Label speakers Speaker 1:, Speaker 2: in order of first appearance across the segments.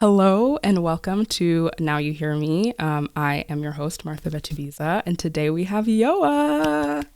Speaker 1: Hello and welcome to Now You Hear Me. I am your host, Martha Vetubiza, and today we have Yoa.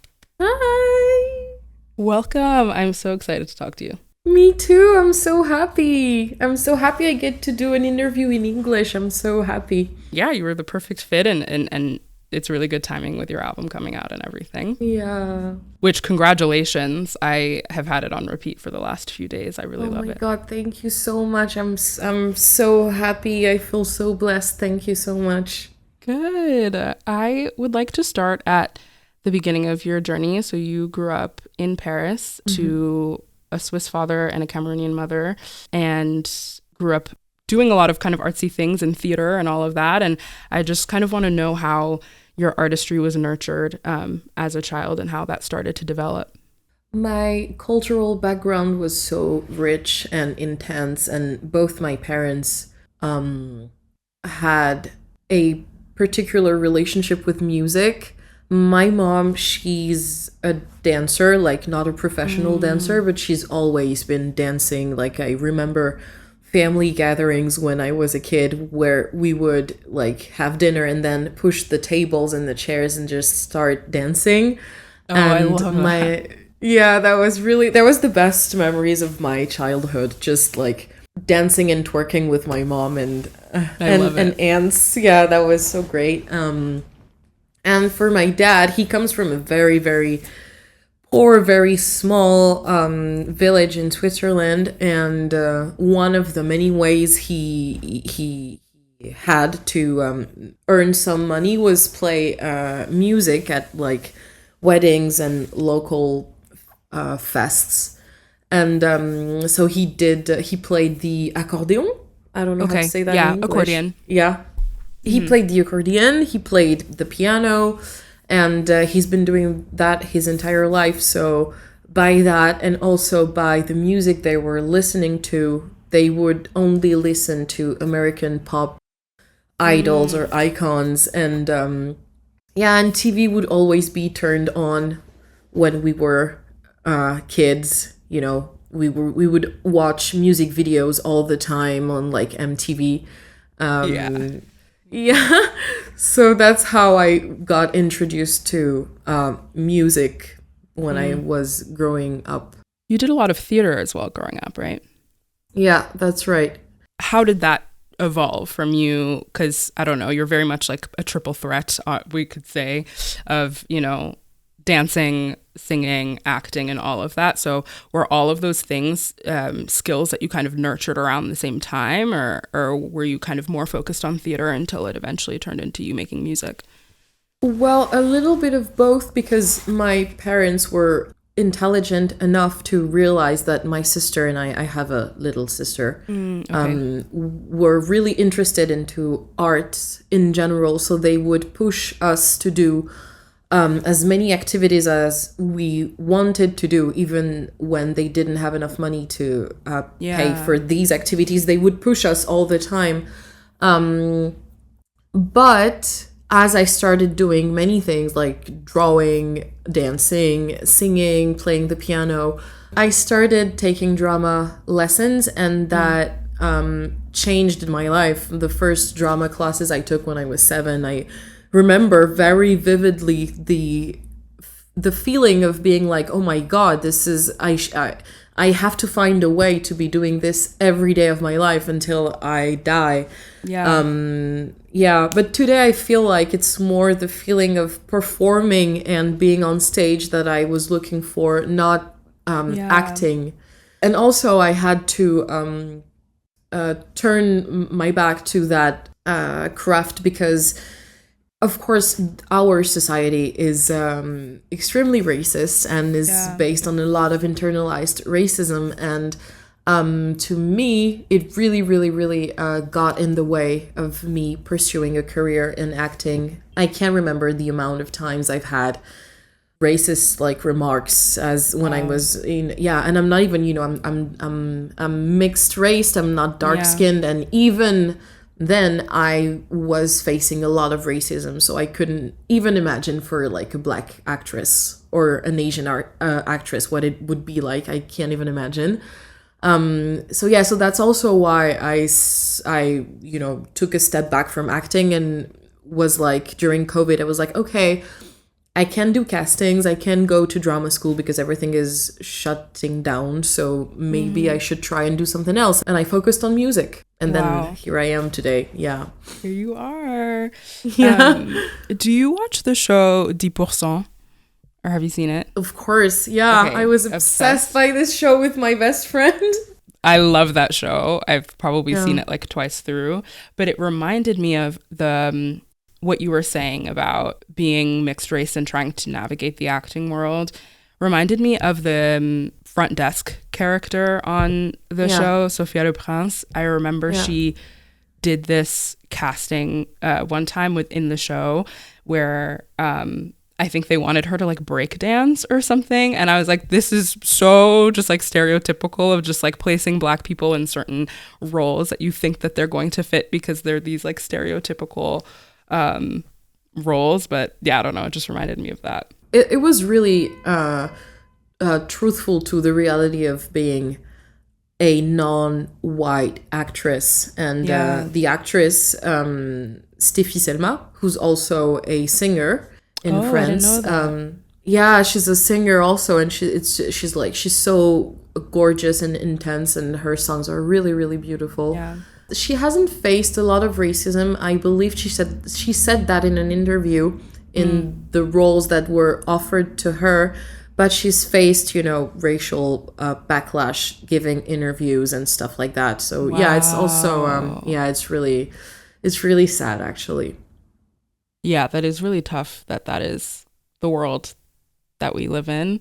Speaker 2: Hi.
Speaker 1: Welcome. I'm so excited to talk to you.
Speaker 2: Me too. I'm so happy. I get to do an interview in English. I'm so happy.
Speaker 1: Yeah, you were the perfect fit, and it's really good timing with your album coming out and everything.
Speaker 2: Yeah.
Speaker 1: Which, congratulations. I have had it on repeat for the last few days. I really love it.
Speaker 2: Oh my God, thank you so much. I'm so happy. I feel so blessed. Thank you so much.
Speaker 1: Good. I would like to start at the beginning of your journey. So you grew up in Paris to a Swiss father and a Cameroonian mother, and grew up doing a lot of kind of artsy things in theater and all of that. And I just kind of want to know how your artistry was nurtured as a child and how that started to develop.
Speaker 2: My cultural background was so rich and intense, and both my parents had a particular relationship with music. My mom, she's a dancer, like not a professional dancer, but she's always been dancing. Like I remember family gatherings when I was a kid where we would like have dinner and then push the tables and the chairs and just start dancing.
Speaker 1: Oh,
Speaker 2: And
Speaker 1: I love that.
Speaker 2: yeah, that was the best memories of my childhood, just like dancing and twerking with my mom and
Speaker 1: I love
Speaker 2: and
Speaker 1: it.
Speaker 2: aunts. Yeah, that was so great. And for my dad, he comes from a very, very poor, very small village in Switzerland, and one of the many ways he had to earn some money was play music at like weddings and local fests. And so he played the accordion. I don't know how to
Speaker 1: Okay.
Speaker 2: say that
Speaker 1: Yeah,
Speaker 2: in English.
Speaker 1: accordion.
Speaker 2: Yeah, he played the accordion, he played the piano, and he's been doing that his entire life. So by that, and also by the music they were listening to, they would only listen to American pop idols or icons. And yeah, and TV would always be turned on when we were kids. You know, we would watch music videos all the time on like MTV.
Speaker 1: Yeah.
Speaker 2: Yeah, so that's how I got introduced to music when I was growing up.
Speaker 1: You did a lot of theater as well growing up, right?
Speaker 2: Yeah, that's right.
Speaker 1: How did that evolve from you? Because I don't know, you're very much like a triple threat, we could say, of, dancing, singing, acting, and all of that. So were all of those things skills that you kind of nurtured around the same time, or were you kind of more focused on theater until it eventually turned into you making music?
Speaker 2: Well, a little bit of both, because my parents were intelligent enough to realize that my sister and I have a little sister,
Speaker 1: Okay.
Speaker 2: were really interested into art in general. So they would push us to do as many activities as we wanted to do, even when they didn't have enough money to pay
Speaker 1: Yeah.
Speaker 2: for these activities. They would push us all the time. But as I started doing many things like drawing, dancing, singing, playing the piano, I started taking drama lessons, and that changed my life. The first drama classes I took when I was 7, I remember very vividly the feeling of being like, oh my God, this is I have to find a way to be doing this every day of my life until I die.
Speaker 1: Yeah.
Speaker 2: Yeah, but today I feel like it's more the feeling of performing and being on stage that I was looking for, not
Speaker 1: Yeah.
Speaker 2: acting. And also I had to turn my back to that craft, because of course our society is extremely racist and is
Speaker 1: Yeah.
Speaker 2: based on a lot of internalized racism. And to me it really really got in the way of me pursuing a career in acting. I can't remember the amount of times I've had racist like remarks as when I was in, yeah, and I'm not even, I'm mixed race, I'm not dark skinned, and even then I was facing a lot of racism, so I couldn't even imagine for like a black actress or an Asian actress what it would be like. I can't even imagine. So that's also why I took a step back from acting and was like, during COVID, I was like, okay, I can do castings, I can go to drama school because everything is shutting down, so maybe I should try and do something else. And I focused on music. And then here I am today. Yeah.
Speaker 1: Here you are.
Speaker 2: Yeah.
Speaker 1: Do you watch the show 10%? Or have you seen it?
Speaker 2: Of course. Yeah.
Speaker 1: Okay,
Speaker 2: I was obsessed by this show with my best friend.
Speaker 1: I love that show. I've probably seen it like twice through. But it reminded me of the what you were saying about being mixed race and trying to navigate the acting world. Reminded me of the front desk character on the show, Sophia Le Prince. I remember she did this casting one time within the show where I think they wanted her to like break dance or something. And I was like, this is so just like stereotypical of just like placing Black people in certain roles that you think that they're going to fit because they're these like stereotypical roles. But yeah, I don't know. It just reminded me of that.
Speaker 2: It was really truthful to the reality of being a non-white actress. And the actress, Stéphie Selma, who's also a singer in France.
Speaker 1: I didn't know that.
Speaker 2: Yeah, she's a singer also, and she's so gorgeous and intense, and her songs are really, really beautiful.
Speaker 1: Yeah.
Speaker 2: She hasn't faced a lot of racism. I believe she said that in an interview in the roles that were offered to her, but she's faced, racial backlash giving interviews and stuff like that. So it's also it's really sad actually.
Speaker 1: Yeah, that is really tough that is the world that we live in.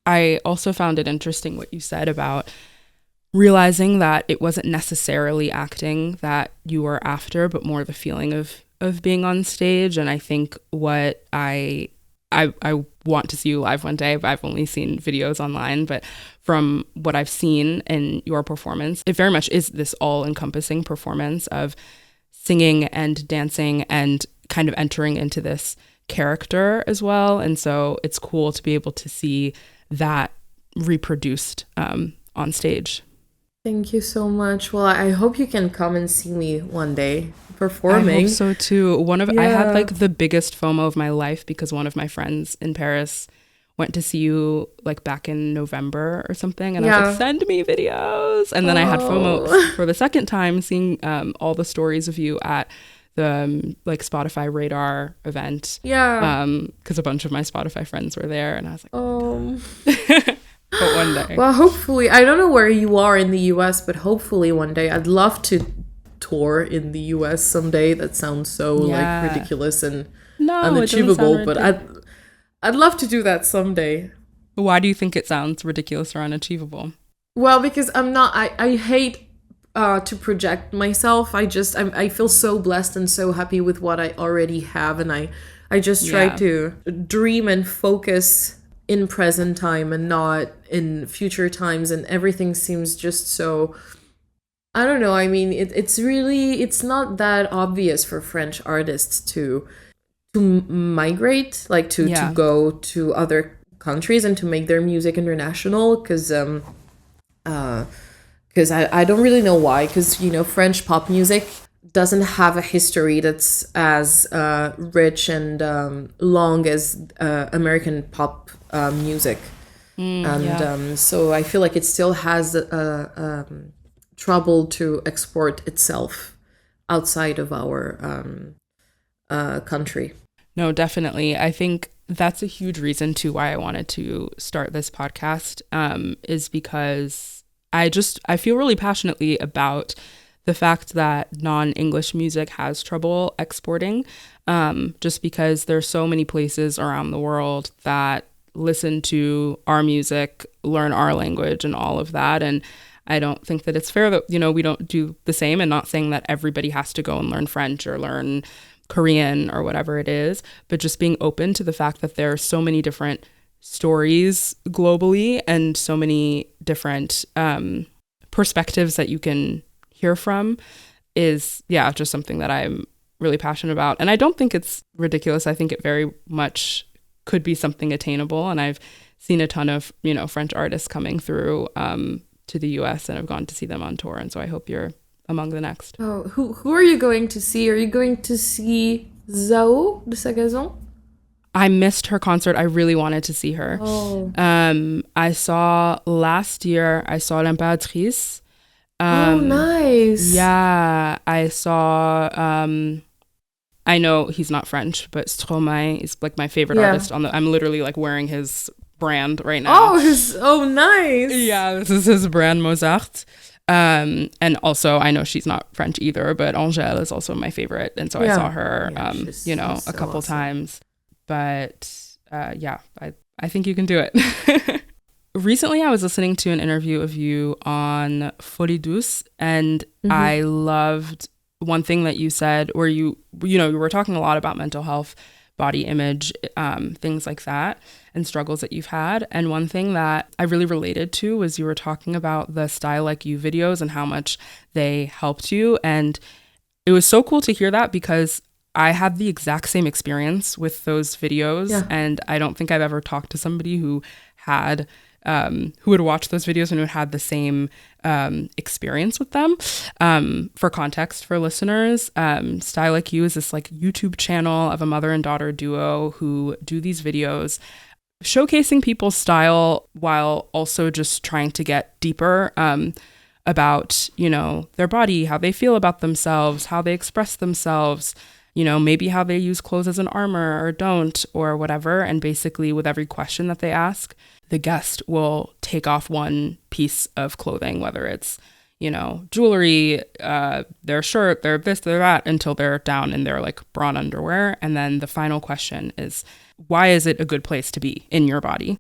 Speaker 1: I also found it interesting what you said about realizing that it wasn't necessarily acting that you were after, but more the feeling of being on stage. And I think what I want to see you live one day. I've only seen videos online, but from what I've seen in your performance, it very much is this all-encompassing performance of singing and dancing and kind of entering into this character as well. And so it's cool to be able to see that reproduced on stage.
Speaker 2: Thank you so much. Well, I hope you can come and see me one day performing.
Speaker 1: I hope so too. I had like the biggest FOMO of my life because one of my friends in Paris went to see you like back in November or something, and I was like, send me videos. And then I had FOMO for the second time, seeing all the stories of you at the like Spotify Radar event. Because a bunch of my Spotify friends were there, and I was like, but one day.
Speaker 2: Well, hopefully, I don't know where you are in the US, but hopefully one day I'd love to tour in the US someday. That sounds so like ridiculous and unachievable, but I'd love to do that someday.
Speaker 1: Why do you think it sounds ridiculous or unachievable?
Speaker 2: Well, because I hate to project myself. I feel so blessed and so happy with what I already have, and I just try to dream and focus in present time and not in future times, and everything seems just so, I don't know. I mean, it's not that obvious for French artists to migrate, like to go to other countries and to make their music international, because I don't really know why, because French pop music doesn't have a history that's as rich and long as American pop music. So I feel like it still has trouble to export itself outside of our country.
Speaker 1: No, definitely. I think that's a huge reason too why I wanted to start this podcast, is because I feel really passionately about the fact that non-English music has trouble exporting, just because there's so many places around the world that listen to our music, learn our language and all of that. And I don't think that it's fair that, we don't do the same, and not saying that everybody has to go and learn French or learn Korean or whatever it is, but just being open to the fact that there are so many different stories globally and so many different perspectives that you can hear from is just something that I'm really passionate about. And I don't think it's ridiculous. I think it very much could be something attainable. And I've seen a ton of, French artists coming through to the US and have gone to see them on tour. And so I hope you're among the next.
Speaker 2: Oh, who are you going to see? Are you going to see Zao de Sagazon?
Speaker 1: I missed her concert. I really wanted to see her.
Speaker 2: Oh.
Speaker 1: I saw last year, I saw L'Impératrice.
Speaker 2: Oh, nice.
Speaker 1: Yeah, I saw, I know he's not French, but Stromae is like my favorite artist I'm literally like wearing his brand right now.
Speaker 2: Oh, nice.
Speaker 1: Yeah, this is his brand, Mozart. And also, I know she's not French either, but Angèle is also my favorite. And so I saw her, a couple times. But I think you can do it. Recently, I was listening to an interview of you on Folie Douce, and I loved one thing that you said, where you were talking a lot about mental health, body image, things like that, and struggles that you've had. And one thing that I really related to was you were talking about the Style Like You videos and how much they helped you. And it was so cool to hear that, because I had the exact same experience with those videos. And I don't think I've ever talked to somebody who had who would watch those videos and who had the same experience with them. For context for listeners, Style Like You is this like YouTube channel of a mother and daughter duo who do these videos showcasing people's style while also just trying to get deeper about, their body, how they feel about themselves, how they express themselves, maybe how they use clothes as an armor or don't or whatever. And basically with every question that they ask, the guest will take off one piece of clothing, whether it's, jewelry, their shirt, their this, their that, until they're down in their like bra and underwear. And then the final question is, why is it a good place to be in your body?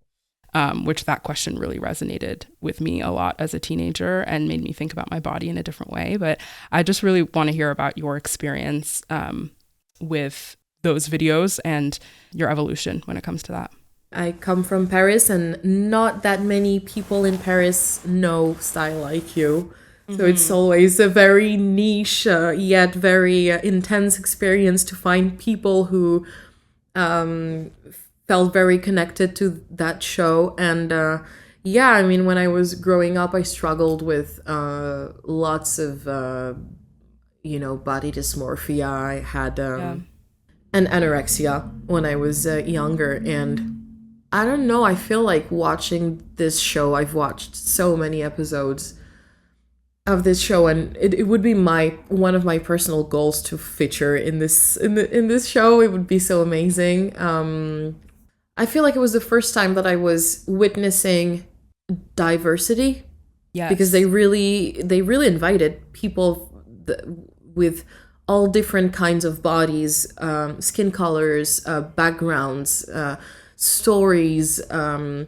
Speaker 1: Which that question really resonated with me a lot as a teenager and made me think about my body in a different way. But I just really want to hear about your experience with those videos and your evolution when it comes to that.
Speaker 2: I come from Paris, and not that many people in Paris know Style Like You. So it's always a very niche, yet very intense experience to find people who felt very connected to that show. And when I was growing up, I struggled with lots of, body dysmorphia. I had an anorexia when I was younger. And I don't know, I feel like watching this show, I've watched so many episodes of this show, and it would be one of my personal goals to feature in this show. It would be so amazing. I feel like it was the first time that I was witnessing diversity. Yes. Because they really invited people with all different kinds of bodies, skin colors, backgrounds, stories. I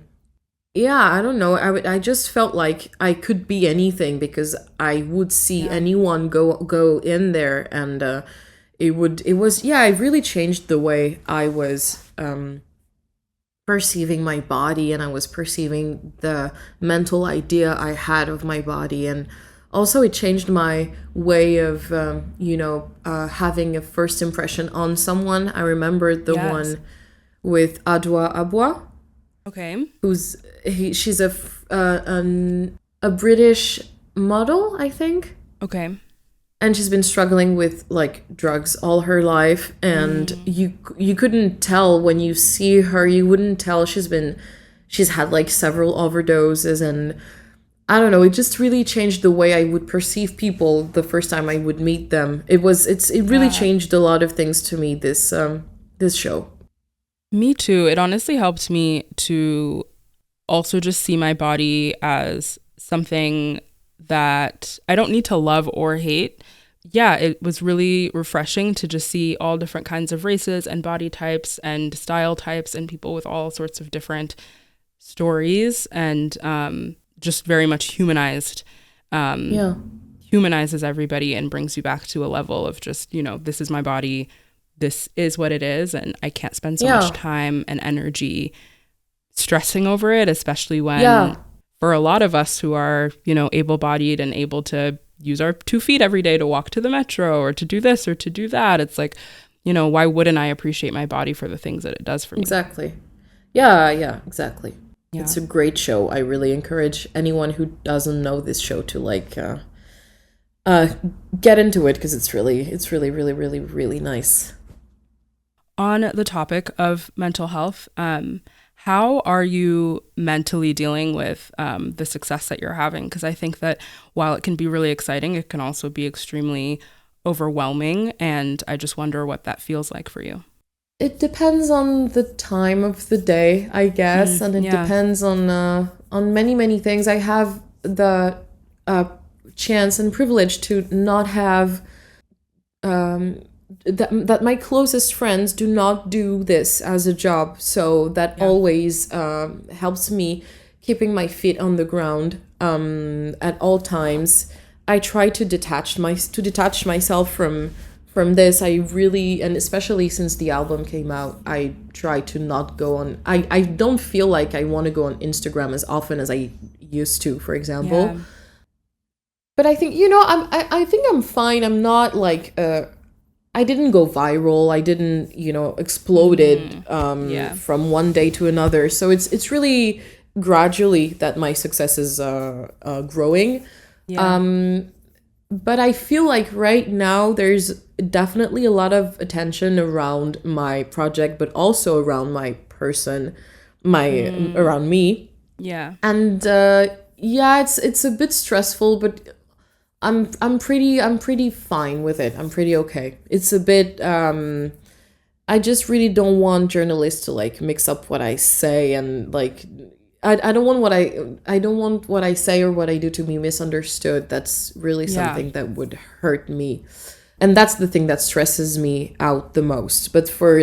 Speaker 2: don't know. I just felt like I could be anything, because I would see anyone go in there, and it really changed the way I was perceiving my body, and I was perceiving the mental idea I had of my body. And also it changed my way of having a first impression on someone. I remember the one with Adwa Abwa.
Speaker 1: Okay.
Speaker 2: She's a British model, I think.
Speaker 1: Okay.
Speaker 2: And she's been struggling with like drugs all her life, and you couldn't tell when you see her. You wouldn't tell she's had like several overdoses, and I don't know. It just really changed the way I would perceive people the first time I would meet them. It really changed a lot of things to me. This show.
Speaker 1: Me too. It honestly helped me to also just see my body as something that I don't need to love or hate. Yeah, it was really refreshing to just see all different kinds of races and body types and style types and people with all sorts of different stories, and just very much humanized. Humanizes everybody and brings you back to a level of just, this is my body. This is what it is, and I can't spend so much time and energy stressing over it, especially when for a lot of us who are, able-bodied and able to use our 2 feet every day to walk to the metro or to do this or to do that, it's like, why wouldn't I appreciate my body for the things that it does for me?
Speaker 2: Exactly. Yeah, exactly. It's a great show. I really encourage anyone who doesn't know this show to get into it, because it's really, really, really, really nice.
Speaker 1: On the topic of mental health, how are you mentally dealing with the success that you're having? Because I think that while it can be really exciting, it can also be extremely overwhelming. And I just wonder what that feels like for you.
Speaker 2: It depends on the time of the day, I guess, and it depends on many, many things. I have the chance and privilege to not have that my closest friends do not do this as a job, so that always helps me keeping my feet on the ground at all times. I try to detach myself from this. I really, and especially since the album came out, I try to not go on. I don't feel like I want to go on Instagram as often as I used to, for example. Yeah. But I think, I think I'm fine. I'm not like I didn't go viral. I didn't, exploded from one day to another. So it's really gradually that my success is growing. Yeah. But I feel like right now there's definitely a lot of attention around my project, but also around my person, around me.
Speaker 1: Yeah.
Speaker 2: And it's a bit stressful, but I'm pretty fine with it. I'm pretty okay. It's a bit I just really don't want journalists to like mix up what I say, and like I don't want what I say or what I do to be misunderstood. That's really something that would hurt me. And that's the thing that stresses me out the most. But for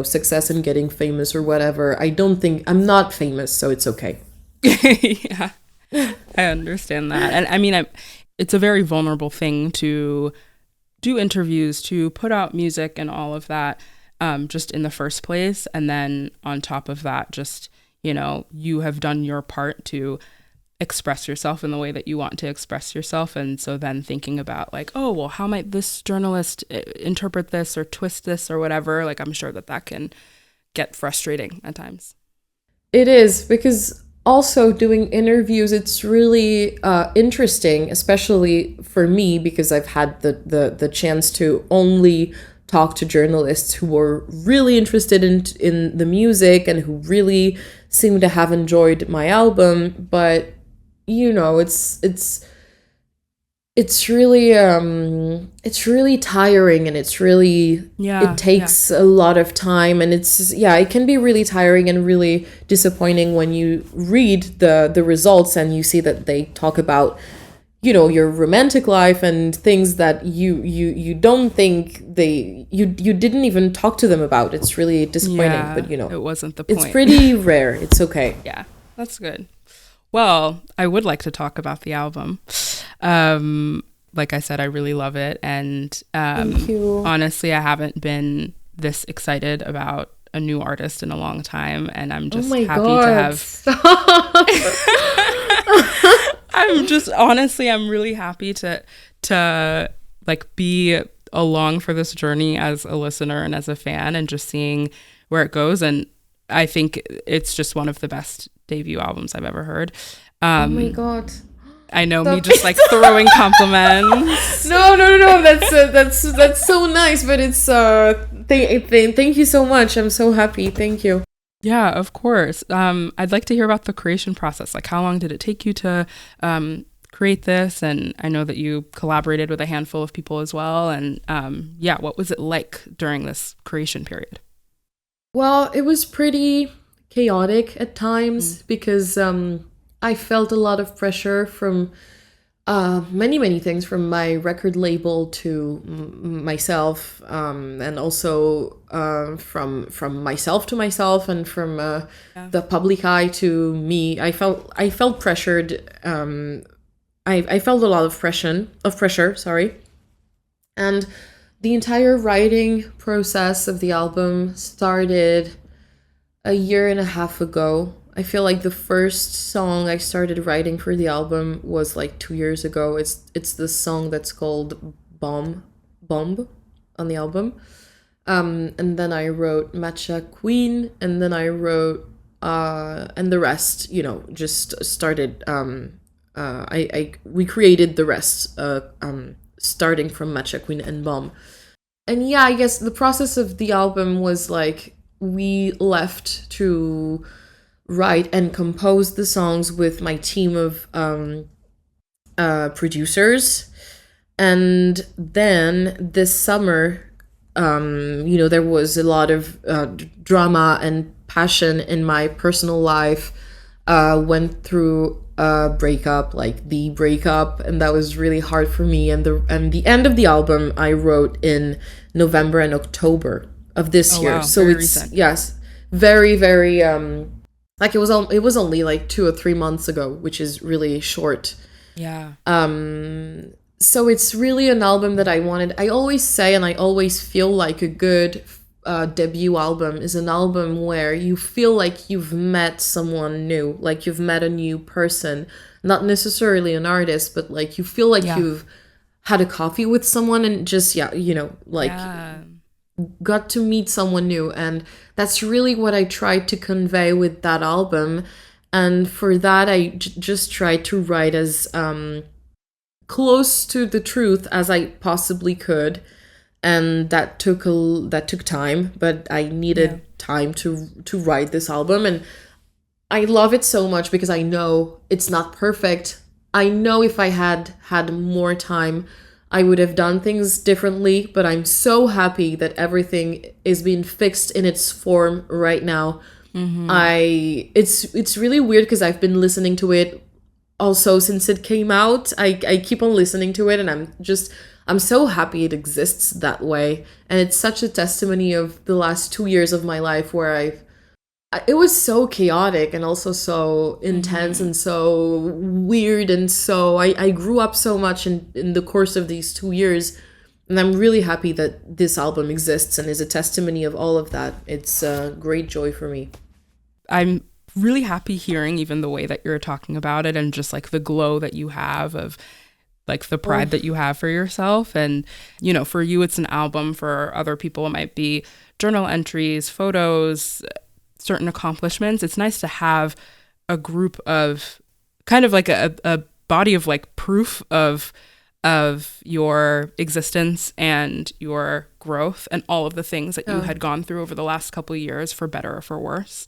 Speaker 2: success and getting famous or whatever, I'm not famous, so it's okay.
Speaker 1: Yeah. I understand that. And I mean, it's a very vulnerable thing to do interviews, to put out music and all of that, just in the first place. And then on top of that, just, you have done your part to express yourself in the way that you want to express yourself. And so then thinking about like, oh, well, how might this journalist interpret this or twist this or whatever? Like, I'm sure that can get frustrating at times.
Speaker 2: It is, because also doing interviews, it's really interesting, especially for me, because I've had the chance to only talk to journalists who were really interested in the music and who really seem to have enjoyed my album. But it's really tiring, and it takes a lot of time, and it can be really tiring and really disappointing when you read the results and you see that they talk about your romantic life and things that you don't think you didn't even talk to them about. It's really disappointing, but
Speaker 1: it wasn't the point.
Speaker 2: It's pretty rare. It's okay.
Speaker 1: Yeah, that's good. Well, I would like to talk about the album. Like I said, I really love it. And
Speaker 2: Thank you.
Speaker 1: Honestly, I haven't been this excited about a new artist in a long time. And I'm just happy to have... I'm really happy to like be along for this journey as a listener and as a fan, and just seeing where it goes. And I think it's just one of the best debut albums I've ever heard.
Speaker 2: Oh my God.
Speaker 1: I know, me just like throwing compliments.
Speaker 2: No. That's so nice, but it's thank you so much. I'm so happy. Thank you.
Speaker 1: Yeah, of course. I'd like to hear about the creation process. Like, how long did it take you to create this? And I know that you collaborated with a handful of people as well. And what was it like during this creation period?
Speaker 2: Well, it was pretty chaotic at times because I felt a lot of pressure from many things, from my record label to myself, and also from myself to myself, and from the public eye to me. I felt pressured. I felt a lot of pressure. Sorry, and the entire writing process of the album started a year and a half ago. I feel like the first song I started writing for the album was like 2 years ago. It's the song that's called Bomb on the album. And then I wrote Matcha Queen, and then I wrote and the rest, just started. We created the rest, starting from Matcha Queen and Bomb. And yeah, I guess the process of the album was like we left to write and compose the songs with my team of producers. And then this summer, there was a lot of drama and passion in my personal life. Went through a breakup, like the breakup, and that was really hard for me. And the end of the album I wrote in November and October of this year.
Speaker 1: Wow,
Speaker 2: So
Speaker 1: very
Speaker 2: it's
Speaker 1: recent.
Speaker 2: yes, very very like it was only like 2 or 3 months ago, which is really short.
Speaker 1: Yeah.
Speaker 2: So it's really an album that I wanted. I always say, and I always feel like a good debut album is an album where you feel like you've met someone new, like you've met a new person, not necessarily an artist, but like you feel like you've had a coffee with someone and just, got to meet someone new. And that's really what I tried to convey with that album. And for that, I just tried to write as close to the truth as I possibly could, and that took time, but I needed time to write this album. And I love it so much because I know it's not perfect. I know if I had more time, I would have done things differently, but I'm so happy that everything is being fixed in its form right now. It's really weird because I've been listening to it also since it came out. I keep on listening to it, and I'm so happy it exists that way. And it's such a testimony of the last 2 years of my life where it was so chaotic and also so intense and so weird. And so I grew up so much in the course of these 2 years. And I'm really happy that this album exists and is a testimony of all of that. It's a great joy for me.
Speaker 1: I'm really happy hearing even the way that you're talking about it and just like the glow that you have of like the pride that you have for yourself. And, for you, it's an album. For other people, it might be journal entries, photos, certain accomplishments. It's nice to have a group of kind of like a body of like proof of your existence and your growth and all of the things that you had gone through over the last couple of years, for better or for worse.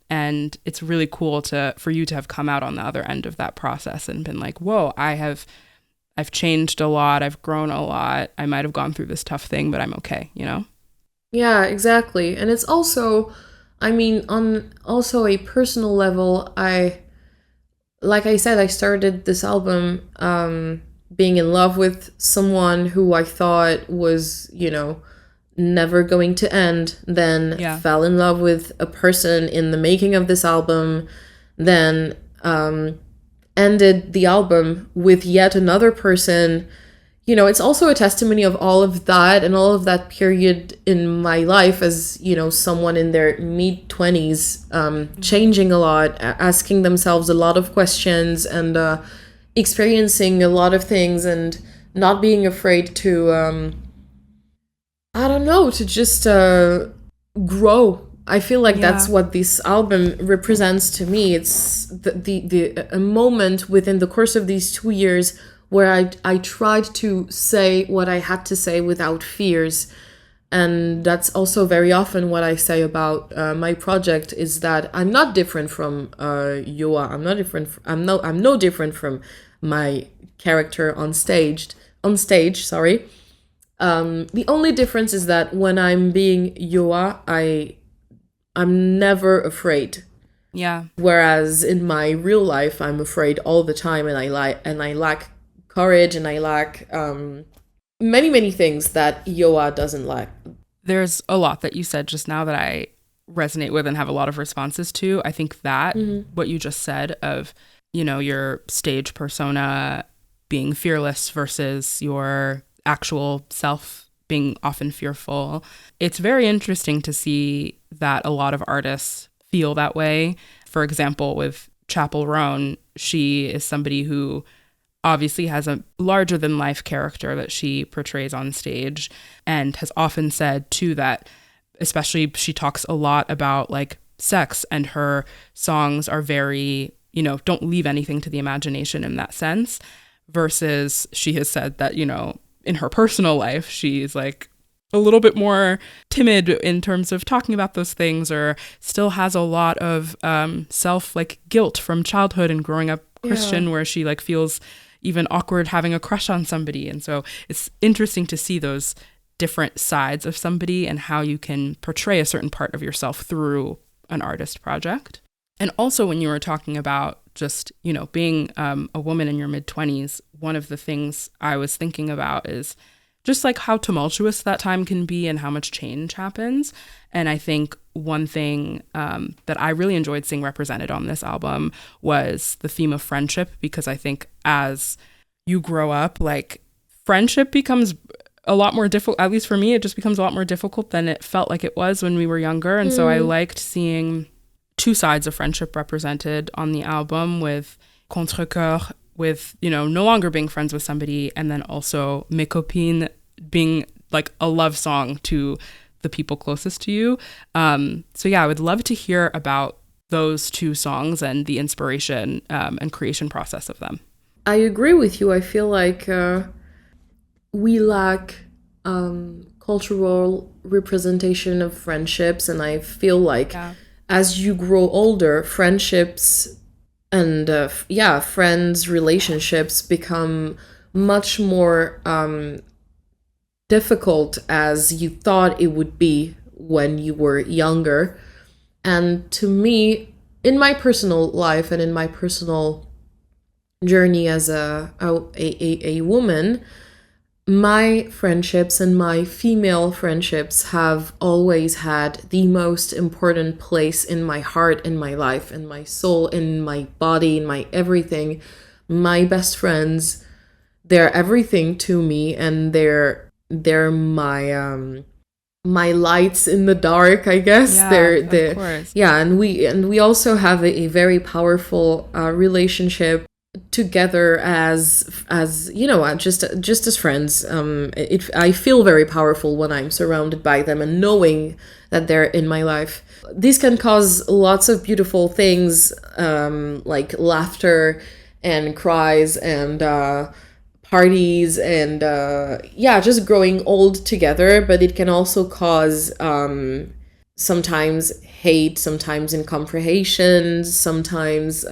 Speaker 1: And it's really cool for you to have come out on the other end of that process and been like, whoa, I've changed a lot. I've grown a lot. I might have gone through this tough thing, but I'm okay,
Speaker 2: Yeah, exactly. And it's also, on also a personal level, like I said, I started this album being in love with someone who I thought was, never going to end. Then fell in love with a person in the making of this album. Then ended the album with yet another person. It's also a testimony of all of that and all of that period in my life as, someone in their mid-twenties, changing a lot, asking themselves a lot of questions and experiencing a lot of things and not being afraid to, to just grow. I feel like that's what this album represents to me. It's a moment within the course of these 2 years where I tried to say what I had to say without fears. And that's also very often what I say about my project, is that I'm not different from Yoa. I'm no different from my character on stage. Sorry. The only difference is that when I'm being Yoa, I'm never afraid.
Speaker 1: Yeah.
Speaker 2: Whereas in my real life, I'm afraid all the time, and I lack courage, and I lack many, many things that Yoa doesn't lack.
Speaker 1: There's a lot that you said just now that I resonate with and have a lot of responses to. I think that what you just said of, your stage persona being fearless versus your actual self being often fearful. It's very interesting to see that a lot of artists feel that way. For example, with Chapel Roan, she is somebody who obviously has a larger than life character that she portrays on stage, and has often said too that, especially she talks a lot about like sex, and her songs are very, you know, don't leave anything to the imagination in that sense, versus she has said that, you know, in her personal life, she's like a little bit more timid in terms of talking about those things, or still has a lot of self like guilt from childhood and growing up Christian, where she like feels even awkward having a crush on somebody. And so it's interesting to see those different sides of somebody and how you can portray a certain part of yourself through an artist project. And also when you were talking about just, you know, being a woman in your mid-20s, one of the things I was thinking about is just like how tumultuous that time can be and how much change happens. And I think one thing that I really enjoyed seeing represented on this album was the theme of friendship, because I think as you grow up, like friendship becomes a lot more difficult. At least for me, it just becomes a lot more difficult than it felt like it was when we were younger. And so I liked seeing two sides of friendship represented on the album, with Contre-cœur, with, you know, no longer being friends with somebody, and then also Mes Copines being like a love song to the people closest to you. So yeah, I would love to hear about those two songs and the inspiration and creation process of them.
Speaker 2: I agree with you. I feel like we lack cultural representation of friendships, and I feel like as you grow older, friendships and friends, relationships become much more difficult as you thought it would be when you were younger. And to me, in my personal life and in my personal journey as a woman, my friendships and my female friendships have always had the most important place in my heart, in my life, in my soul, in my body, in my everything. My best friends, they're everything to me, and they're my my lights in the dark, I guess.
Speaker 1: Of course.
Speaker 2: Yeah, and we also have a very powerful relationship together as you know, just as friends. I feel very powerful when I'm surrounded by them and knowing that they're in my life. This can cause lots of beautiful things, like laughter and cries and parties and just growing old together. But it can also cause sometimes hate, sometimes incomprehensions, sometimes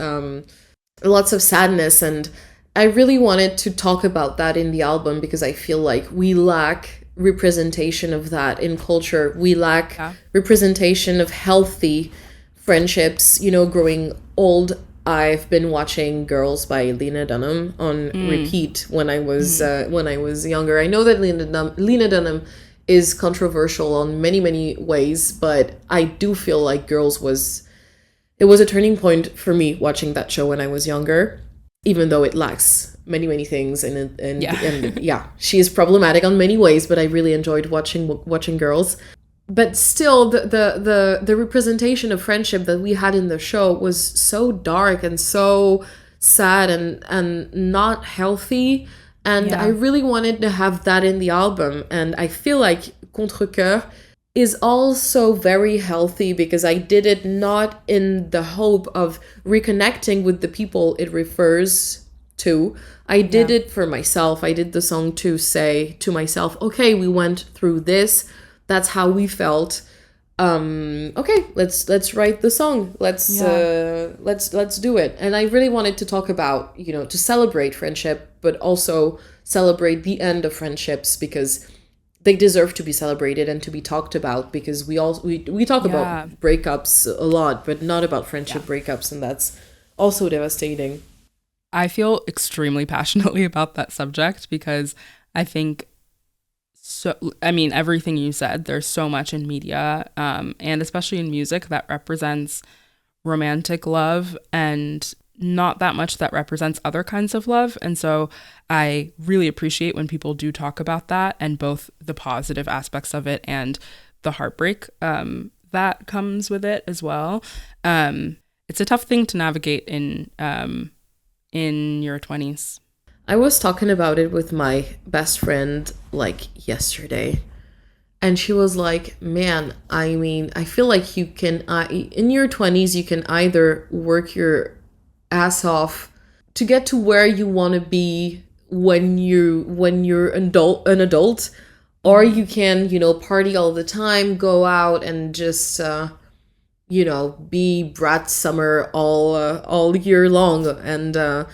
Speaker 2: lots of sadness. And I really wanted to talk about that in the album, because I feel like we lack representation of that in culture. We lack representation of healthy friendships, you know, growing old. I've been watching Girls by Lena Dunham on repeat when I was younger. I know that Lena Dunham is controversial on many ways, but I do feel like Girls was a turning point for me watching that show when I was younger, even though it lacks many things and she is problematic on many ways, but I really enjoyed watching Girls. But still, the representation of friendship that we had in the show was so dark and so sad and not healthy. And I really wanted to have that in the album. And I feel like Contre-cœur is also very healthy, because I did it not in the hope of reconnecting with the people it refers to. I did it for myself. I did the song to say to myself, okay, we went through this. That's how we felt. Okay, let's write the song. Let's do it. And I really wanted to talk about, you know, to celebrate friendship, but also celebrate the end of friendships, because they deserve to be celebrated and to be talked about, because we talk about breakups a lot, but not about friendship breakups, and that's also devastating.
Speaker 1: I feel extremely passionately about that subject, because I think everything you said, there's so much in media, and especially in music, that represents romantic love and not that much that represents other kinds of love. And so I really appreciate when people do talk about that, and both the positive aspects of it and the heartbreak that comes with it as well. It's a tough thing to navigate in your 20s.
Speaker 2: I was talking about it with my best friend like yesterday, And she was like, man, I mean, I feel like you can, in your 20s, you can either work your ass off to get to where you want to be when you're an adult, or you can, party all the time, go out and just, be brat summer all year long. And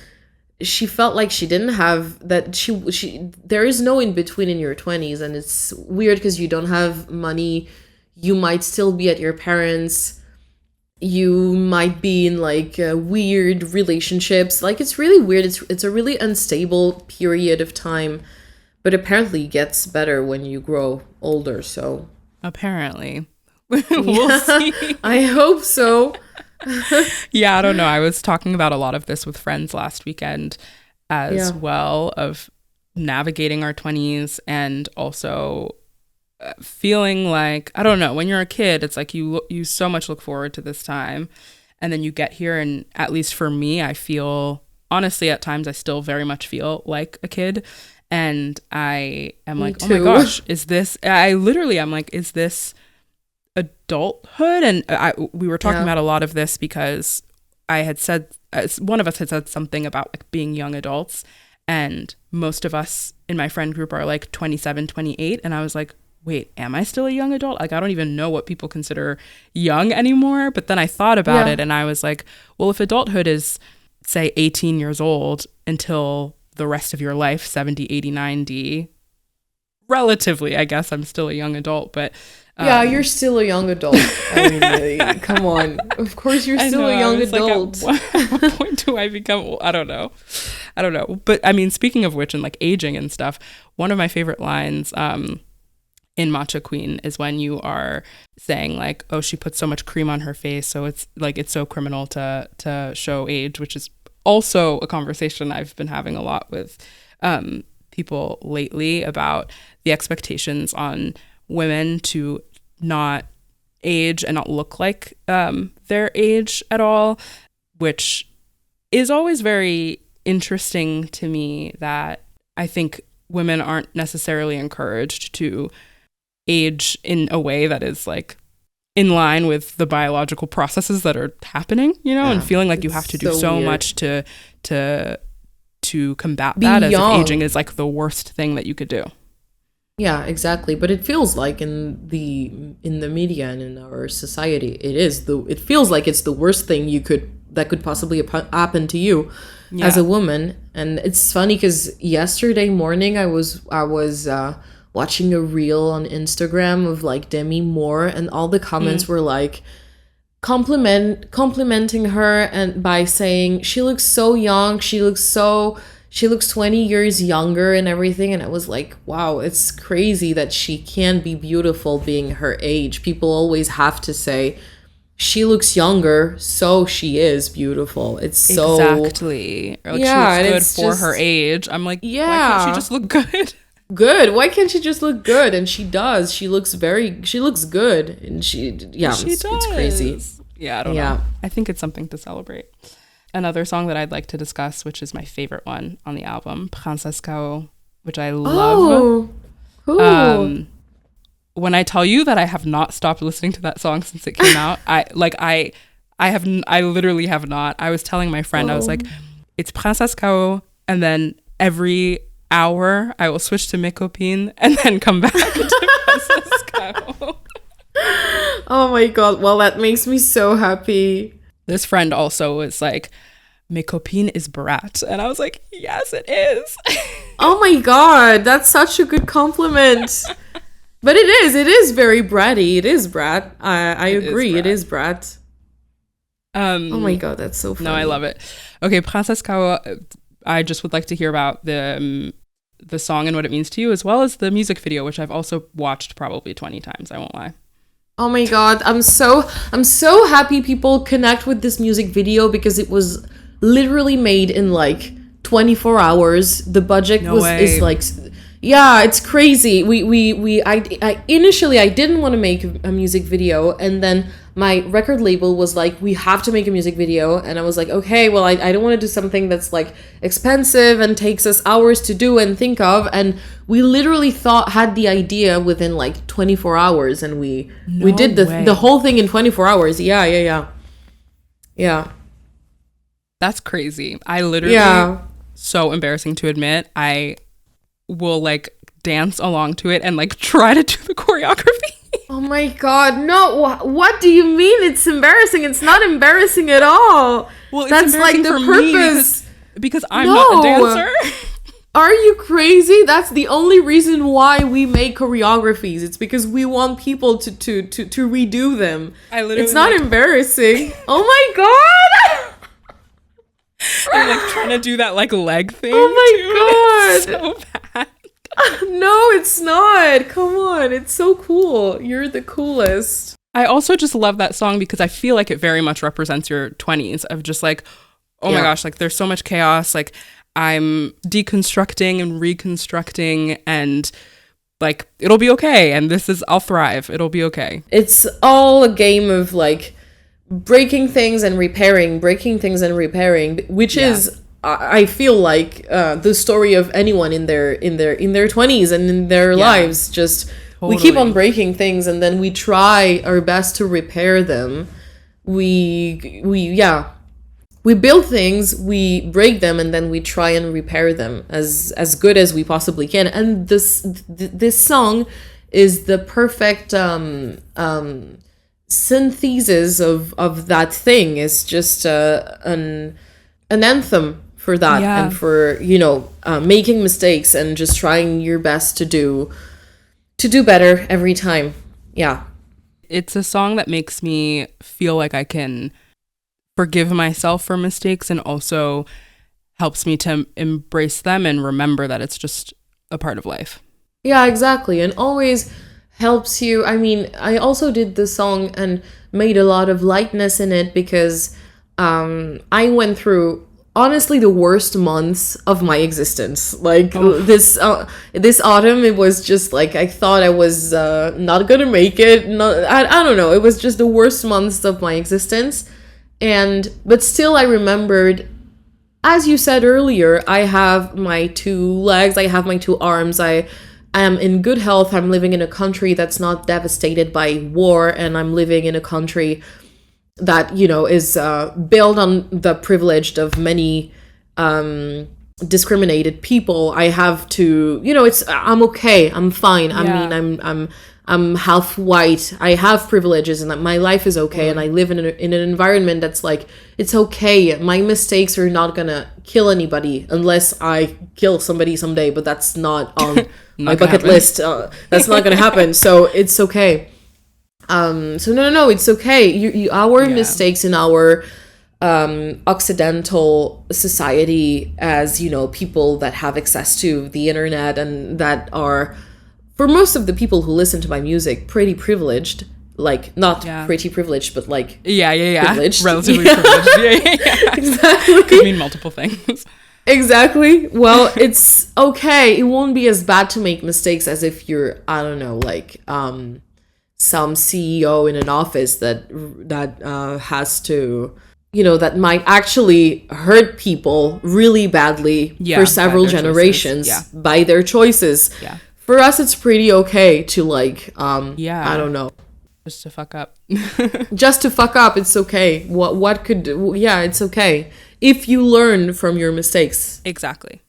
Speaker 2: she felt like she didn't have that. She there is no in between in your 20s, and it's weird because you don't have money. You might still be at your parents'. You might be in like weird relationships. Like, it's really weird. It's a really unstable period of time, but apparently it gets better when you grow older. So
Speaker 1: apparently, we'll see.
Speaker 2: I hope so.
Speaker 1: Yeah, I don't know. I was talking about a lot of this with friends last weekend as well, of navigating our 20s and also feeling like, I don't know, when you're a kid, it's like you so much look forward to this time, and then you get here, and at least for me, I feel, honestly, at times I still very much feel like a kid, and I am like, oh my gosh, is this adulthood? And we were talking about a lot of this because I had said, one of us had said something about like being young adults, and most of us in my friend group are like 27, 28, and I was like, wait, am I still a young adult? Like, I don't even know what people consider young anymore. But then I thought about it, and I was like, well, if adulthood is, say, 18 years old until the rest of your life, 70, 80, 90, relatively, I guess I'm still a young adult, but
Speaker 2: yeah, you're still a young adult. I mean, come on. Of course, you're still a young adult.
Speaker 1: Like, at what point do I become? I don't know. But I mean, speaking of which, and like aging and stuff, one of my favorite lines in Matcha Queen is when you are saying like, oh, she puts so much cream on her face, so it's like it's so criminal to show age, which is also a conversation I've been having a lot with people lately about the expectations on women to not age and not look like their age at all, which is always very interesting to me, that I think women aren't necessarily encouraged to age in a way that is like in line with the biological processes that are happening, and feeling like you have to do so much to combat that, as if aging is like the worst thing that you could do.
Speaker 2: Yeah, exactly. But it feels like in the media and in our society, it feels like it's the worst thing that could possibly happen to you as a woman. And it's funny because yesterday morning I was watching a reel on Instagram of like Demi Moore, and all the comments were like complimenting her, and by saying she looks so young, she looks 20 years younger and everything. And I was like, wow, it's crazy that she can be beautiful being her age. People always have to say she looks younger, so she is beautiful. It's so
Speaker 1: exactly, or like, she looks good for her age. I'm like, why can't she just look good?
Speaker 2: Why can't she just look good? And she does. She looks good, and it's crazy.
Speaker 1: Yeah, I don't know. I think it's something to celebrate. Another song that I'd like to discuss, which is my favorite one on the album, Princesse Kao, which I love.
Speaker 2: Oh,
Speaker 1: when I tell you that I have not stopped listening to that song since it came out, I literally have not. I was telling my friend, I was like, it's Princesse Kao, and then every hour I will switch to Mes Copines and then come back to Princesse Kao.
Speaker 2: Oh my god, well, that makes me so happy.
Speaker 1: This friend also was like, Mes Copines is brat, and I was like, yes, it is.
Speaker 2: Oh my god, that's such a good compliment. But it is very bratty. It is brat. I agree, it is brat. Oh my god, that's so funny.
Speaker 1: No, I love it. Okay, Princesse Kao, I just would like to hear about the song and what it means to you, as well as the music video, which I've also watched probably 20 times, I won't lie.
Speaker 2: Oh my god, I'm so happy people connect with this music video, because it was literally made in like 24 hours. The budget is like, yeah, it's crazy. I initially didn't want to make a music video, and then my record label was like, we have to make a music video. And I was like, okay, well, I don't want to do something that's like expensive and takes us hours to do and think of. And we literally had the idea within like 24 hours. And we did the whole thing in 24 hours. Yeah.
Speaker 1: That's crazy. I literally, so embarrassing to admit, I will like dance along to it and like try to do the choreography.
Speaker 2: Oh my God, no. What do you mean it's embarrassing? It's not embarrassing at all.
Speaker 1: Well, it's
Speaker 2: that's like the purpose.
Speaker 1: Because I'm not a dancer.
Speaker 2: Are you crazy? That's the only reason why we make choreographies. It's because we want people to redo them. It's not embarrassing. Oh my God.
Speaker 1: I'm like trying to do that like leg thing.
Speaker 2: Oh my
Speaker 1: God. It's so bad.
Speaker 2: No, it's not. Come on. It's so cool. You're the coolest.
Speaker 1: I also just love that song because I feel like it very much represents your 20s of just like, oh my gosh, like there's so much chaos. Like I'm deconstructing and reconstructing and like, it'll be okay. And I'll thrive. It'll be okay.
Speaker 2: It's all a game of like breaking things and repairing, which is, I feel like the story of anyone in their 20s and in their lives. Just totally. We keep on breaking things and then we try our best to repair them. We build things, we break them, and then we try and repair them as good as we possibly can. And this song is the perfect synthesis of that thing. It's just an anthem for that and for making mistakes and just trying your best to do better every time.
Speaker 1: It's a song that makes me feel like I can forgive myself for mistakes and also helps me to embrace them and remember that it's just a part of life.
Speaker 2: Yeah, exactly. And always helps you. I mean, I also did this song and made a lot of lightness in it because I went through honestly the worst months of my existence. Like this autumn, it was just like I thought I was not gonna make it. I don't know. It was just the worst months of my existence. But still I remembered, as you said earlier, I have my 2 legs, I have my 2 arms, I am in good health, I'm living in a country that's not devastated by war, and I'm living in a country that, is built on the privilege of many discriminated people. I have to, I'm okay, I'm fine. I mean, I'm half white. I have privileges and my life is okay. And I live in an environment that's like, it's okay. My mistakes are not gonna kill anybody unless I kill somebody someday, but that's not on my bucket list. That's not gonna happen. So it's okay. So no, it's okay. Our mistakes in our Occidental society as, people that have access to the internet and that are, for most of the people who listen to my music, pretty privileged. Like, not pretty privileged, but like... privileged.
Speaker 1: Relatively privileged. Yeah.
Speaker 2: Exactly.
Speaker 1: Could mean multiple things.
Speaker 2: Exactly. Well, it's okay. It won't be as bad to make mistakes as if you're, I don't know, like some CEO in an office that has to... that might actually hurt people really badly for several generations by their choices. Yeah. For us, it's pretty okay to like, I don't know.
Speaker 1: Just to fuck up.
Speaker 2: Just to fuck up, it's okay. It's okay. If you learn from your mistakes.
Speaker 1: Exactly.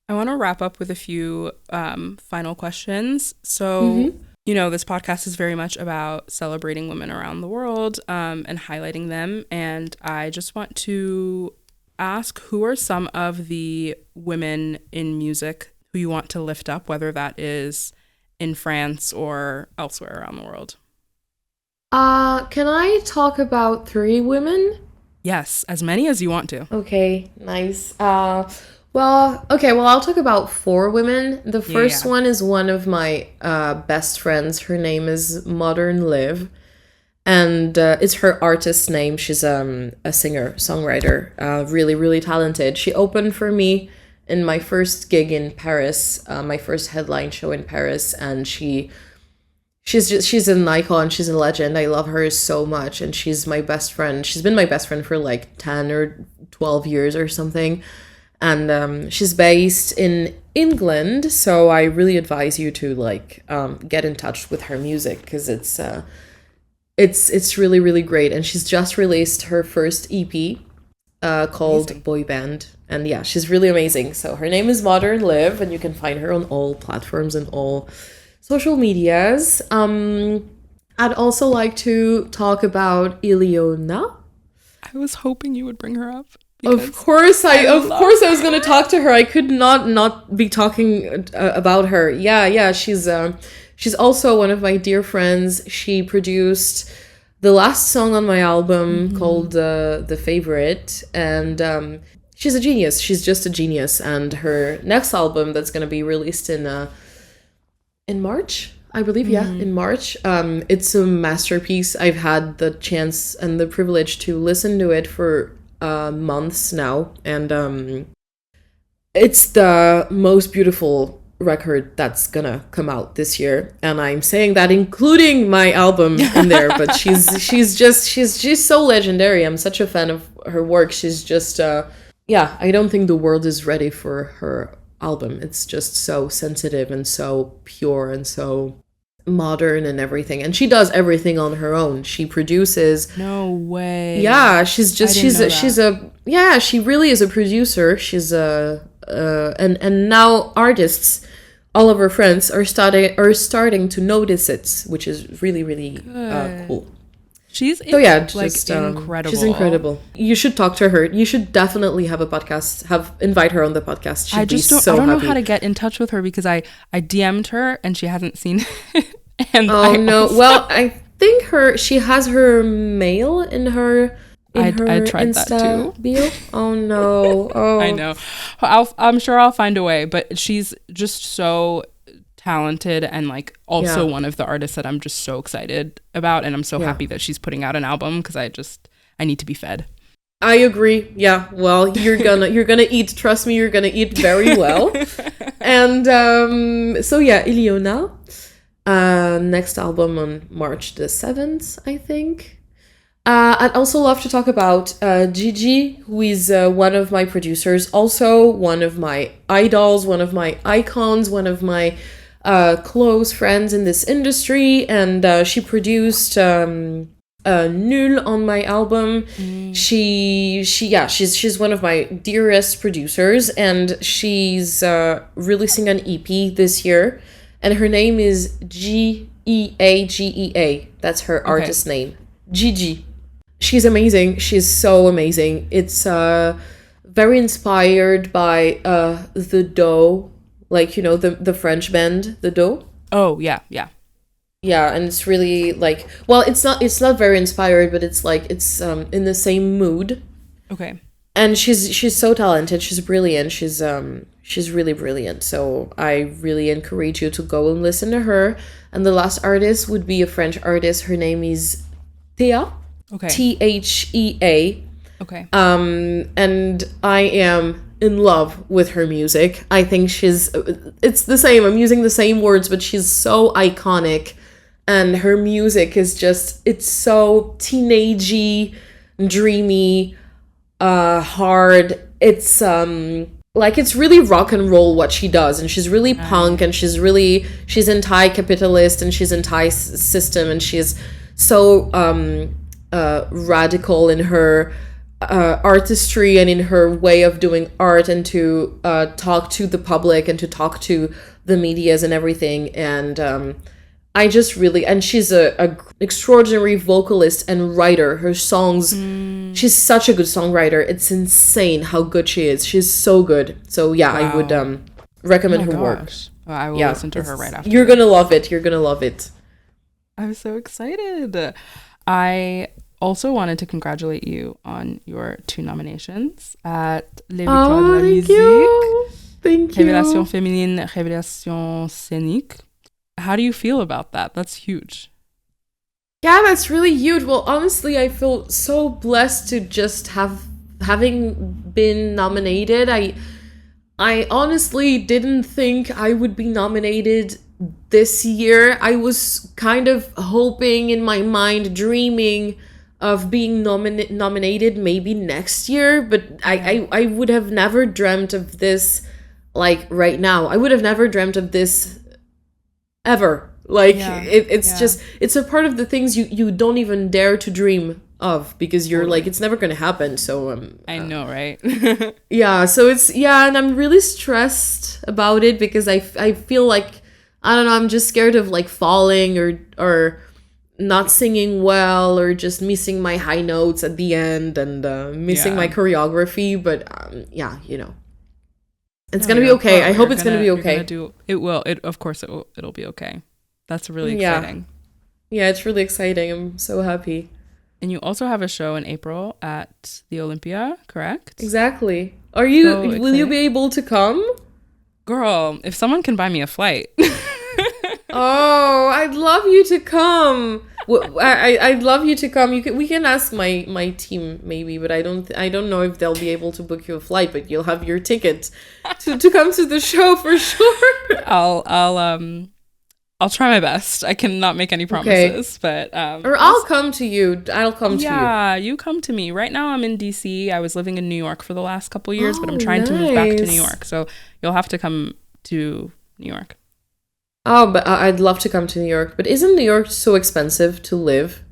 Speaker 1: I want to wrap up with a few final questions. So, this podcast is very much about celebrating women around the world and highlighting them. And I just want to ask, who are some of the women in music who you want to lift up, whether that is in France or elsewhere around the world?
Speaker 2: Can I talk about 3 women?
Speaker 1: Yes, as many as you want to.
Speaker 2: Okay, nice. I'll talk about 4 women. The first one is one of my best friends. Her name is Modern Liv, and it's her artist name. She's a singer, songwriter, really, really talented. She opened for me in my first gig in Paris, my first headline show in Paris, and she she's an icon. She's a legend. I love her so much, and she's my best friend. She's been my best friend for like 10 or 12 years or something. And she's based in England, so I really advise you to like get in touch with her music, because it's really, really great. And she's just released her first EP called
Speaker 1: Amazing.
Speaker 2: Boy Band. And yeah, she's really amazing. So her name is Modern Live, and you can find her on all platforms and all social medias. I'd also like to talk about Ileona.
Speaker 1: I was hoping you would bring her up.
Speaker 2: Of course I was going to talk to her. I could not be talking about her. Yeah, she's also one of my dear friends. She produced the last song on my album called The Favorite, and she's a genius. She's just a genius. And her next album that's going to be released in March, I believe, in March. It's a masterpiece. I've had the chance and the privilege to listen to it for months now, and it's the most beautiful record that's gonna come out this year, and I'm saying that including my album in there. But she's so legendary. I'm such a fan of her work. She's just I don't think the world is ready for her album. It's just so sensitive and so pure and so modern and everything, and she does everything on her own. She produces.
Speaker 1: No way.
Speaker 2: Yeah, she really is a producer. She's and now artists, all of her friends are starting to notice it, which is really, really cool.
Speaker 1: She's
Speaker 2: incredible. She's incredible. You should talk to her. You should definitely have a podcast. Invite her on the podcast.
Speaker 1: I don't know how to get in touch with her, because I DM'd her and she hasn't seen it. And
Speaker 2: Well, I think she has her mail in her. I tried
Speaker 1: Insta
Speaker 2: that too. Bio? Oh no! Oh,
Speaker 1: I know. I'm sure I'll find a way. But she's just so talented, and like also one of the artists that I'm just so excited about, and I'm so happy that she's putting out an album, because I need to be fed.
Speaker 2: I agree. Yeah. Well, you're gonna eat. Trust me, you're gonna eat very well. And so yeah, Ileona. Next album on March the 7th, I think. I'd also love to talk about Gigi, who is one of my producers, also one of my idols, one of my icons, one of my close friends in this industry, and she produced Nul on my album. She's one of my dearest producers, and she's releasing an EP this year. And her name is Geagea. That's her artist name. Gigi. She's amazing. She's so amazing. It's very inspired by the Do, like, you know, the French band, the Do.
Speaker 1: Oh, yeah.
Speaker 2: Yeah, and it's really like, well, it's not very inspired, but it's like it's in the same mood.
Speaker 1: Okay.
Speaker 2: And she's so talented. She's brilliant. She's really brilliant. So I really encourage you to go and listen to her. And the last artist would be a French artist. Her name is Thea.
Speaker 1: Okay.
Speaker 2: Thea.
Speaker 1: Okay.
Speaker 2: And I am in love with her music. I think it's the same. I'm using the same words, but she's so iconic. And her music is just, it's so teenagey, dreamy, hard. It's like, it's really rock and roll what she does, and she's really punk, and she's anti-capitalist, and she's anti-system, and she's so radical in her artistry and in her way of doing art, and to talk to the public and to talk to the medias and everything. And I just really, and she's a extraordinary vocalist and writer. Her songs, she's such a good songwriter. It's insane how good she is. She's so good. So yeah, wow. I would recommend her work.
Speaker 1: Well, I will listen to her right after.
Speaker 2: You're gonna love it. You're gonna love it.
Speaker 1: I'm so excited. I also wanted to congratulate you on your 2 nominations at Les Victoires de la Musique.
Speaker 2: Thank you.
Speaker 1: Révélation féminine, Révélation scénique. How do you feel about that? That's huge.
Speaker 2: Yeah, that's really huge. Well, honestly, I feel so blessed to just having been nominated. I honestly didn't think I would be nominated this year I was kind of hoping in my mind, dreaming of being nominated maybe next year, but I would have never dreamt of this like right now. I would have never dreamt of this ever. Like it's just, it's a part of the things you don't even dare to dream of, because you're like, it's never gonna happen. So
Speaker 1: I know, right?
Speaker 2: yeah, so it's, and I'm really stressed about it because I feel like, I don't know, I'm just scared of like falling or not singing well, or just missing my high notes at the end, and missing my choreography. But it's gonna be okay. I hope it's gonna be okay.
Speaker 1: Of course it'll be okay. That's really exciting.
Speaker 2: Yeah, it's really exciting. I'm so happy.
Speaker 1: And you also have a show in April at the Olympia, correct?
Speaker 2: Exactly. Will you be able to come?
Speaker 1: Girl, if someone can buy me a flight.
Speaker 2: Oh, I'd love you to come. I'd love you to come. We can ask my team maybe, but I don't know if they'll be able to book you a flight, but you'll have your ticket to come to the show for sure.
Speaker 1: I'll try my best. I cannot make any promises, but
Speaker 2: or I'll come to you. I'll come to you.
Speaker 1: Yeah, you come to me. Right now I'm in DC. I was living in New York for the last couple of years, but I'm trying to move back to New York. So you'll have to come to New York.
Speaker 2: Oh, but I'd love to come to New York. But isn't New York so expensive to live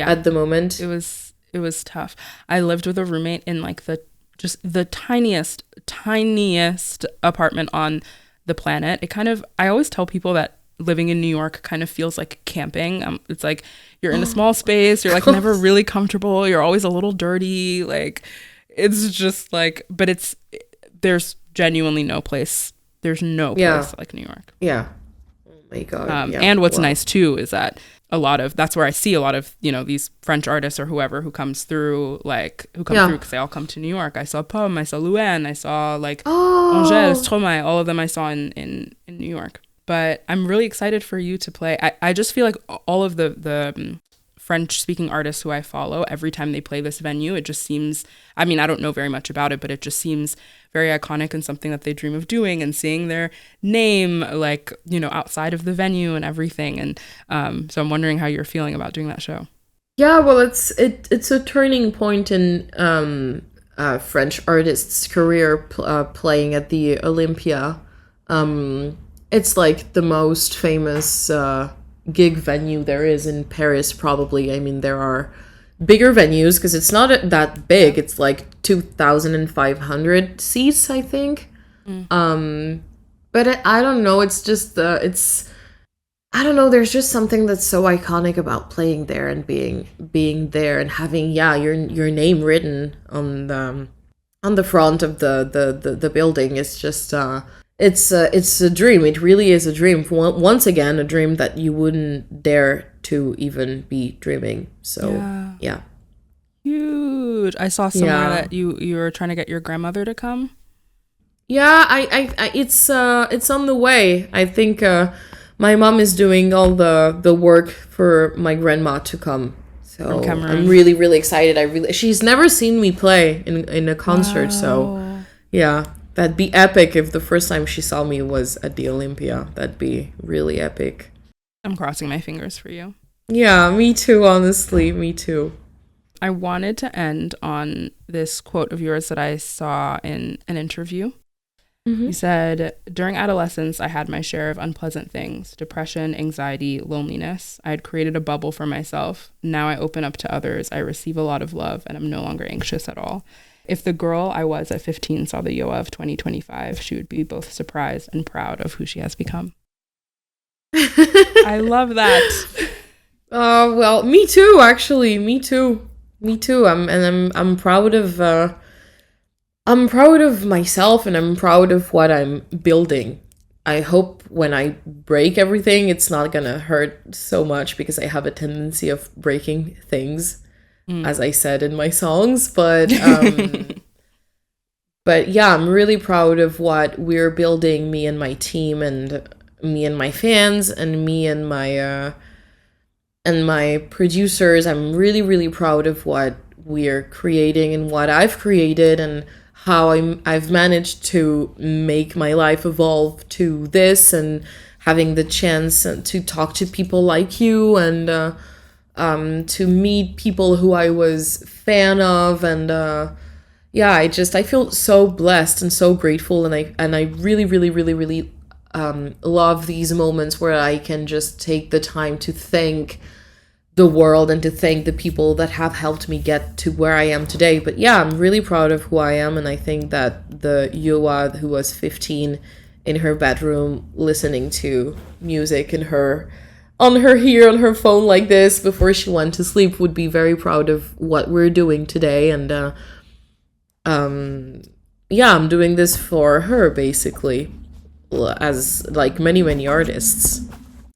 Speaker 2: at the moment?
Speaker 1: It was tough. I lived with a roommate in like the tiniest apartment on the planet. I always tell people that living in New York kind of feels like camping. It's like you're in a small space. You're like never really comfortable. You're always a little dirty. Like it's just like, but there's genuinely no place. There's no place like New York.
Speaker 2: Yeah. Oh my God.
Speaker 1: And what's nice too is that that's where I see a lot of, these French artists or whoever who comes through, because they all come to New York. I saw Pomme, I saw Louane, I saw Angèle, Stromae, all of them I saw in New York. But I'm really excited for you to play. I just feel like all of the French-speaking artists who I follow, every time they play this venue, it just seems, I don't know very much about it, but it just seems very iconic and something that they dream of doing, and seeing their name, outside of the venue and everything. And so I'm wondering how you're feeling about doing that show.
Speaker 2: Yeah, well, it's a turning point in French artists' career playing at the Olympia. It's like the most famous gig venue there is in Paris, probably. There are bigger venues because it's not that big. It's like 2,500 seats, I think. But I don't know. It's just I don't know. There's just something that's so iconic about playing there and being there and having your name written on the front of the building. It's just it's a dream. It really is a dream. Once again, a dream that you wouldn't dare to even be dreaming. So yeah.
Speaker 1: Huge. I saw somewhere that you were trying to get your grandmother to come.
Speaker 2: Yeah, I it's on the way. I think my mom is doing all the work for my grandma to come. So I'm really, really excited. She's never seen me play in a concert. Wow. So yeah. That'd be epic if the first time she saw me was at the Olympia. That'd be really epic.
Speaker 1: I'm crossing my fingers for you.
Speaker 2: Yeah, me too, honestly. Me too.
Speaker 1: I wanted to end on this quote of yours that I saw in an interview. Mm-hmm. You said, during adolescence, I had my share of unpleasant things: depression, anxiety, loneliness. I had created a bubble for myself. Now I open up to others. I receive a lot of love, and I'm no longer anxious at all. If the girl I was at 15 saw the Yoa of 2025, she would be both surprised and proud of who she has become. I love that.
Speaker 2: Well, me too, actually. Me too. I'm proud of myself, and I'm proud of what I'm building. I hope when I break everything, it's not gonna hurt so much, because I have a tendency of breaking things. As I said in my songs, but yeah, I'm really proud of what we're building, me and my team, and me and my fans, and me and my producers. I'm really, really proud of what we're creating and what I've created, and how I've managed to make my life evolve to this, and having the chance to talk to people like you, and to meet people who I was fan of, and yeah, I feel so blessed and so grateful, and I really, really, really, really love these moments where I can just take the time to thank the world and to thank the people that have helped me get to where I am today. But yeah, I'm really proud of who I am, and I think that the Yoa who was 15 in her bedroom listening to music and on her phone like this before she went to sleep would be very proud of what we're doing today. And yeah, I'm doing this for her, basically, as like many artists.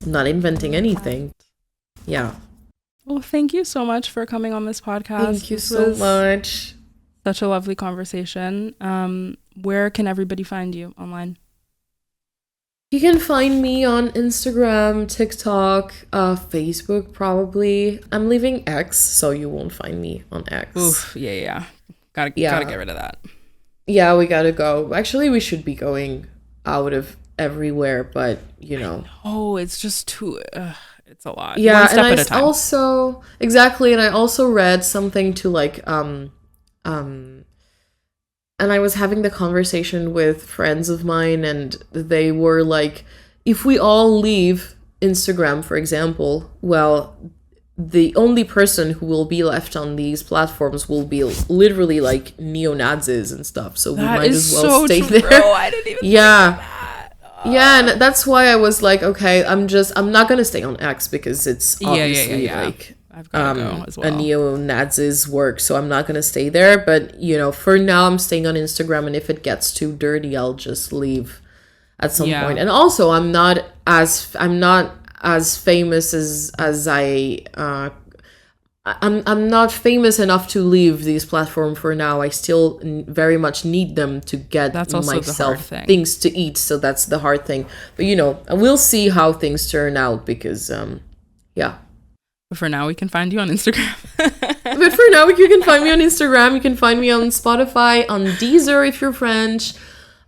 Speaker 2: I'm not inventing anything. Yeah.
Speaker 1: Well, thank you so much for coming on this podcast.
Speaker 2: Thank you so much.
Speaker 1: Such a lovely conversation. Where can everybody find you online?
Speaker 2: You can find me on Instagram, TikTok, Facebook, probably. I'm leaving X, so you won't find me on X.
Speaker 1: Oof, yeah. Gotta get rid of that.
Speaker 2: Yeah, we gotta go. Actually, we should be going out of everywhere, but
Speaker 1: Oh, it's just too. It's a lot.
Speaker 2: Yeah,
Speaker 1: one step
Speaker 2: and
Speaker 1: at a time.
Speaker 2: Also exactly, and I also read something to like and I was having the conversation with friends of mine, and they were like, if we all leave Instagram, for example, well, the only person who will be left on these platforms will be literally like neo-Nazis and stuff. So we might as well stay there.
Speaker 1: I didn't even think of that.
Speaker 2: Yeah, and that's why I was like, okay, I'm not gonna stay on X because it's obviously like
Speaker 1: I've gotta go as well.
Speaker 2: a neo-Nazi's work, so I'm not gonna stay there. But for now, I'm staying on Instagram, and if it gets too dirty, I'll just leave at some point. And also, I'm not as famous as I'm not famous enough to leave these platforms for now. I still very much need them to get myself things to eat. So that's the hard thing. But we'll see how things turn out, because yeah.
Speaker 1: But for now, we can find you on Instagram.
Speaker 2: But for now, you can find me on Instagram. You can find me on Spotify, on Deezer if you're French,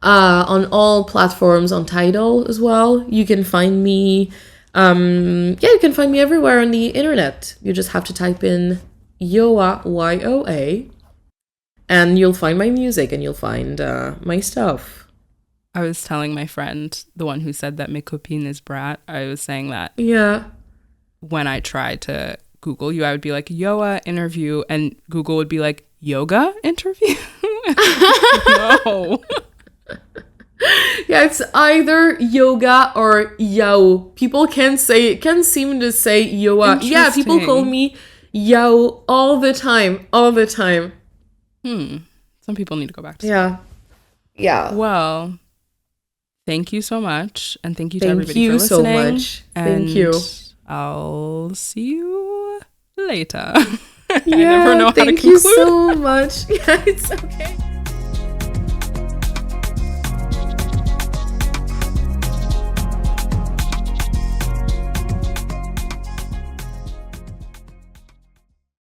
Speaker 2: on all platforms, on Tidal as well. You can find me. You can find me everywhere on the internet. You just have to type in Yoa, YOA, and you'll find my music, and you'll find my stuff.
Speaker 1: I was telling my friend, the one who said that mes copines is brat, I was saying that.
Speaker 2: Yeah.
Speaker 1: When I tried to Google you, I would be like, Yoa interview, and Google would be like, yoga interview? No.
Speaker 2: Yeah, it's either yoga or yao. People can seem to say yoa. Yeah, people call me yao all the time.
Speaker 1: Some people need to go back to
Speaker 2: school. Yeah.
Speaker 1: Well, thank you so much, and thank you to everybody for listening.
Speaker 2: Thank you so much. Thank you.
Speaker 1: I'll see you later.
Speaker 2: Yeah, I never know how to conclude. Thank you so much. Yeah, it's okay.